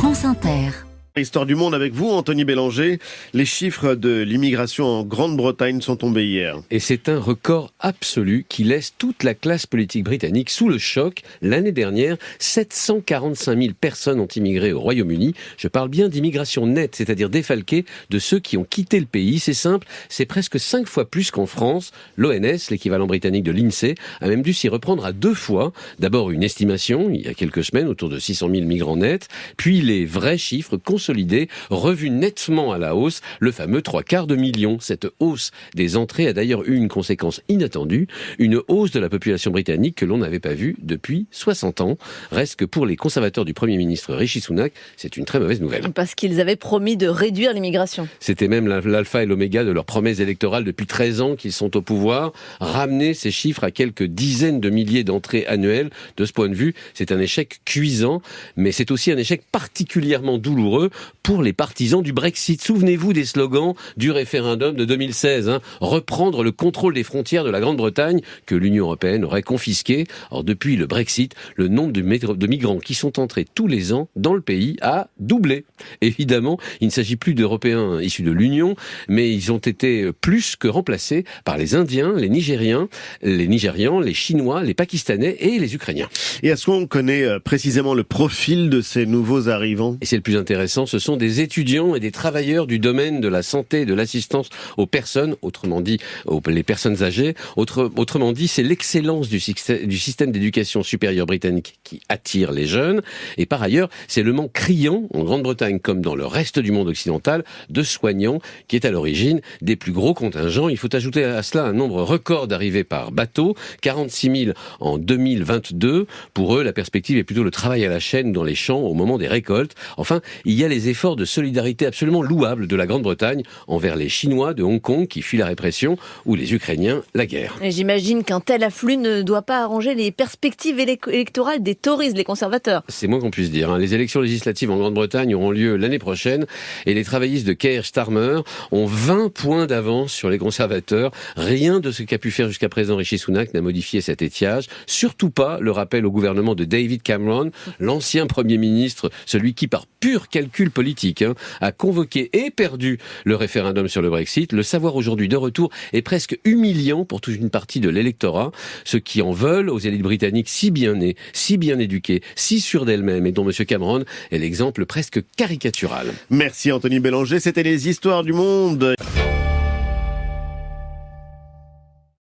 France Inter. Histoire du monde avec vous, Anthony Bélanger. Les chiffres de l'immigration en Grande-Bretagne sont tombés hier. Et c'est un record absolu qui laisse toute la classe politique britannique sous le choc. L'année dernière, 745 000 personnes ont immigré au Royaume-Uni. Je parle bien d'immigration nette, c'est-à-dire défalquée de ceux qui ont quitté le pays. C'est simple, c'est presque 5 fois plus qu'en France. L'ONS, l'équivalent britannique de l'INSEE, a même dû s'y reprendre à 2 fois. D'abord une estimation, il y a quelques semaines, autour de 600 000 migrants nets, puis les vrais chiffres consolidé, revu nettement à la hausse, le fameux 750 000. Cette hausse des entrées a d'ailleurs eu une conséquence inattendue, une hausse de la population britannique que l'on n'avait pas vue depuis 60 ans. Reste que pour les conservateurs du Premier ministre Rishi Sunak, c'est une très mauvaise nouvelle. Parce qu'ils avaient promis de réduire l'immigration. C'était même l'alpha et l'oméga de leurs promesses électorales depuis 13 ans qu'ils sont au pouvoir. Ramener ces chiffres à quelques dizaines de milliers d'entrées annuelles, de ce point de vue, c'est un échec cuisant, mais c'est aussi un échec particulièrement douloureux pour les partisans du Brexit. Souvenez-vous des slogans du référendum de 2016, reprendre le contrôle des frontières de la Grande-Bretagne que l'Union européenne aurait confisqué. Or, depuis le Brexit, le nombre de migrants qui sont entrés tous les ans dans le pays a doublé. Évidemment, il ne s'agit plus d'Européens issus de l'Union, mais ils ont été plus que remplacés par les Indiens, les Nigérians, les Chinois, les Pakistanais et les Ukrainiens. Et est-ce qu'on connaît précisément le profil de ces nouveaux arrivants ? Et c'est le plus intéressant, ce sont des étudiants et des travailleurs du domaine de la santé et de l'assistance aux personnes, autrement dit les personnes âgées. Autrement dit, c'est l'excellence du système d'éducation supérieure britannique qui attire les jeunes. Et par ailleurs, c'est le manque criant, en Grande-Bretagne comme dans le reste du monde occidental, de soignants qui est à l'origine des plus gros contingents. Il faut ajouter à cela un nombre record d'arrivées par bateau, 46 000 en 2022. Pour eux, la perspective est plutôt le travail à la chaîne dans les champs au moment des récoltes. Enfin, il y a les efforts de solidarité absolument louables de la Grande-Bretagne envers les Chinois de Hong Kong qui fuient la répression ou les Ukrainiens la guerre. Et j'imagine qu'un tel afflux ne doit pas arranger les perspectives électorales des Tories, les conservateurs. C'est moins qu'on puisse dire. Les élections législatives en Grande-Bretagne auront lieu l'année prochaine et les travaillistes de Keir Starmer ont 20 points d'avance sur les conservateurs. Rien de ce qu'a pu faire jusqu'à présent Rishi Sunak n'a modifié cet étiage. Surtout pas le rappel au gouvernement de David Cameron, l'ancien Premier ministre, celui qui par pur calcul politique a convoqué et perdu le référendum sur le Brexit. Le savoir aujourd'hui de retour est presque humiliant pour toute une partie de l'électorat. Ceux qui en veulent aux élites britanniques si bien nées, si bien éduquées, si sûres d'elles-mêmes et dont M. Cameron est l'exemple presque caricatural. Merci Anthony Bélanger, c'était les histoires du monde.